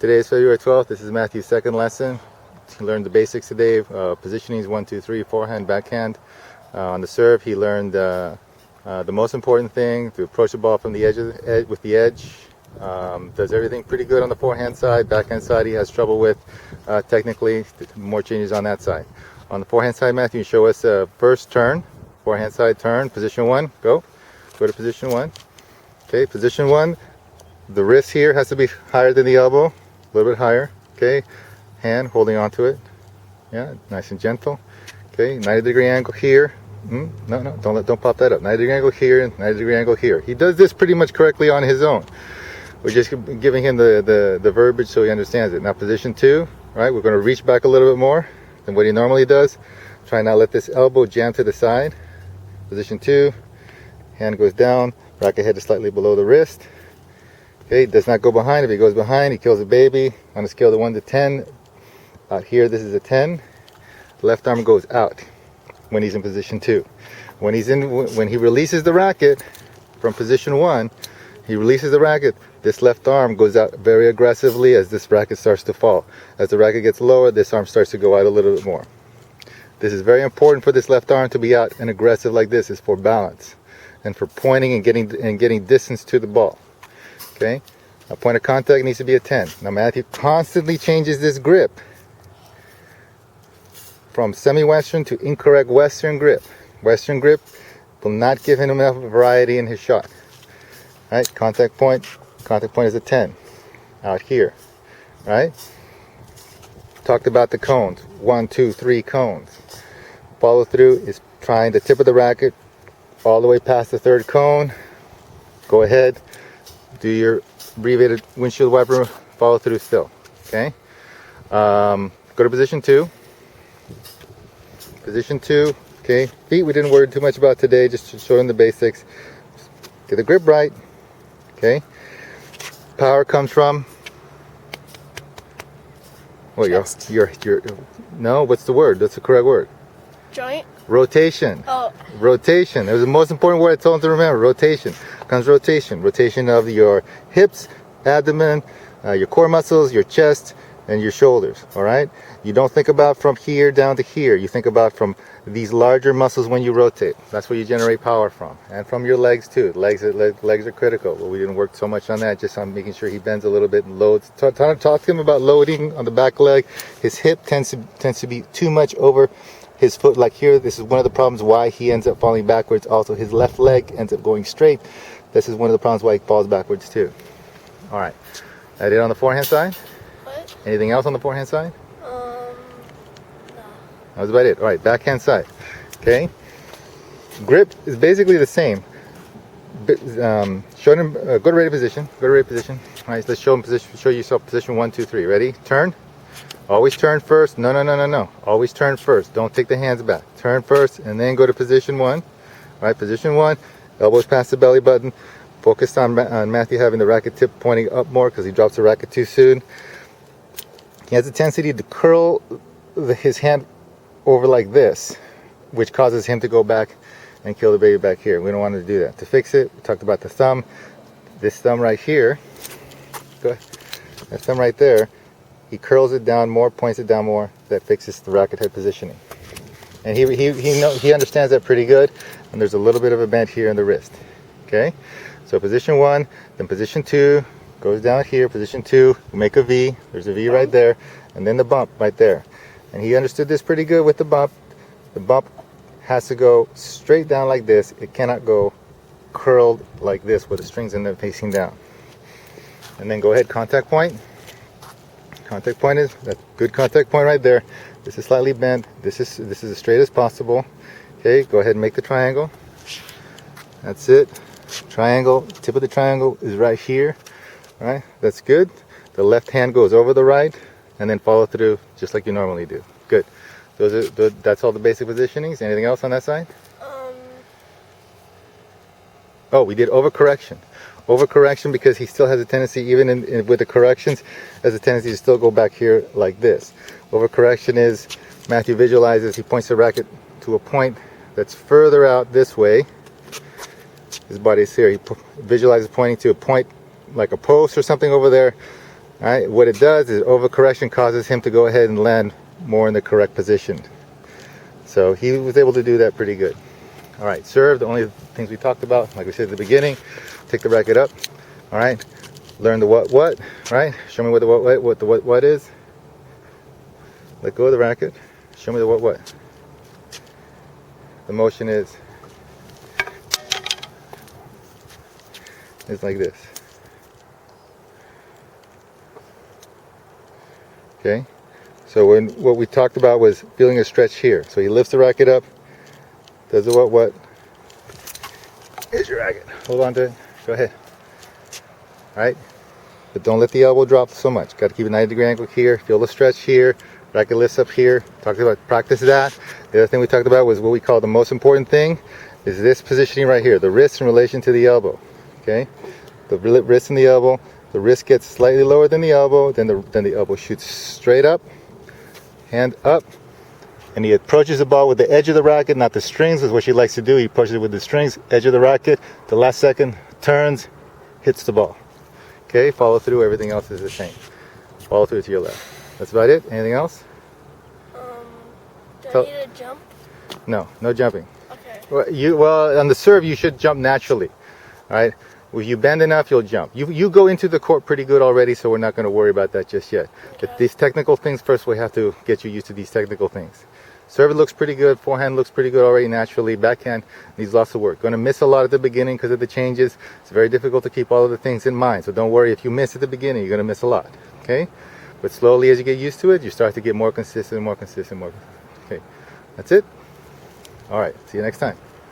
Today is February 12th. This is Matthew's second lesson. He learned the basics today. Positionings 1, 2, 3, forehand, backhand. On the serve, he learned the most important thing, to approach the ball from the edge, with the edge. Does everything pretty good on the forehand side. Backhand side he has trouble with technically. More changes on that side. On the forehand side, Matthew, show us first turn. Forehand side turn. Position 1. Go to position 1. Okay, position 1. The wrist here has to be higher than the elbow. A little bit higher. Okay, hand holding onto it. Yeah, nice and gentle. Okay, 90-degree angle here. No, don't pop that up. 90-degree angle here and 90-degree angle here. He does this pretty much correctly on his own. We're just giving him the verbiage so he understands it. Now position 2, right? We're going to reach back a little bit more than what he normally does. Try not to let this elbow jam to the side. Position 2, hand goes down, racket head is slightly below the wrist. Okay, does not go behind. If he goes behind, he kills a baby. On a scale of 1 to 10, out here this is a 10. Left arm goes out when he's in position 2. When he releases the racket from position 1, he releases the racket. This left arm goes out very aggressively as this racket starts to fall. As the racket gets lower, this arm starts to go out a little bit more. This is very important for this left arm to be out and aggressive like this. Is for balance and for pointing and getting distance to the ball. Okay, a point of contact needs to be a 10. Now Matthew constantly changes this grip from semi-western to incorrect western grip. Western grip will not give him enough variety in his shot. Right, contact point is a 10 out here. Right, talked about the cones. 1, 2, 3 cones. Follow through is trying the tip of the racket all the way past the third cone. Go ahead, do your abbreviated windshield wiper follow through still. Okay, go to position 2. Position 2. Okay, feet we didn't worry too much about today, just showing the basics. Get the grip right. Okay, power comes from what? Your no, what's the word? That's the correct word. Joint. Rotation. Oh. Rotation. It was the most important word I told him to remember. Rotation. Comes rotation. Rotation of your hips, abdomen, your core muscles, your chest, and your shoulders. All right. You don't think about from here down to here. You think about from these larger muscles when you rotate. That's where you generate power from, and from your legs too. Legs are critical. But we didn't work so much on that. Just on making sure he bends a little bit and loads. Talk to him about loading on the back leg. His hip tends to be too much over his foot, like here. This is one of the problems why he ends up falling backwards. Also, his left leg ends up going straight. This is one of the problems why he falls backwards too. All right, that it on the forehand side. What? Anything else on the forehand side? No. That was about it. All right, backhand side. Okay, grip is basically the same. Show him go to ready position. Go to ready position. All right, let's show him position. Show yourself position 1, 2, 3. Ready? Turn. Always turn first. No. Always turn first. Don't take the hands back. Turn first and then go to position 1. All right, position 1. Elbows past the belly button. Focused on Matthew having the racket tip pointing up more because he drops the racket too soon. He has a tendency to curl his hand over like this, which causes him to go back and kill the baby back here. We don't want to do that. To fix it, we talked about the thumb. This thumb right here. Go ahead. That thumb right there. He curls it down more, points it down more. That fixes the racket head positioning. And he understands that pretty good. And there's a little bit of a bend here in the wrist. Okay? So position 1, then position 2, goes down here. Position 2, we make a V. There's a V right there. And then the bump right there. And he understood this pretty good with the bump. The bump has to go straight down like this. It cannot go curled like this with the strings in there facing down. And then go ahead, contact point. Contact point is that good contact point right there. This is slightly bent. This is as straight as possible. Okay, go ahead and make the triangle. That's it. Triangle. Tip of the triangle is right here. All right, that's good. The left hand goes over the right, and then follow through just like you normally do. Good. That's all the basic positionings. Anything else on that side? Oh, we did overcorrection. Overcorrection because he still has a tendency, even with the corrections, has a tendency to still go back here like this. Overcorrection is Matthew visualizes, he points the racket to a point that's further out this way. His body is here. He visualizes pointing to a point like a post or something over there. All right, what it does is overcorrection causes him to go ahead and land more in the correct position. So he was able to do that pretty good. All right, serve, the only things we talked about, like we said at the beginning, take the racket up. All right, learn the what, right? Show me what the what is. Let go of the racket. Show me the what. The motion is like this. Okay, so what we talked about was feeling a stretch here. So he lifts the racket up, does the what. Here's your racket. Hold on to it. Go ahead. All right, but don't let the elbow drop so much. Got to keep a 90-degree angle here. Feel the stretch here. Racket lifts up here. Talked about practice that. The other thing we talked about was what we call the most important thing is this positioning right here, the wrist in relation to the elbow. Okay, the wrist and the elbow. The wrist gets slightly lower than the elbow, then the elbow shoots straight up, hand up, and he approaches the ball with the edge of the racket, not the strings, is what she likes to do. He approaches it with the strings, edge of the racket, the last second, turns, hits the ball. Okay, follow through, everything else is the same. Follow through to your left. That's about it. Anything else? Do I need to jump? No jumping. Okay. Well, on the serve, you should jump naturally. All right. If you bend enough, you'll jump. You go into the court pretty good already, so we're not going to worry about that just yet. Okay. But these technical things, first we have to get you used to these technical things. Serve looks pretty good. Forehand looks pretty good already naturally. Backhand needs lots of work. Going to miss a lot at the beginning because of the changes. It's very difficult to keep all of the things in mind. So don't worry if you miss at the beginning. You're going to miss a lot. Okay? But slowly as you get used to it, you start to get more consistent. Okay. That's it. All right. See you next time.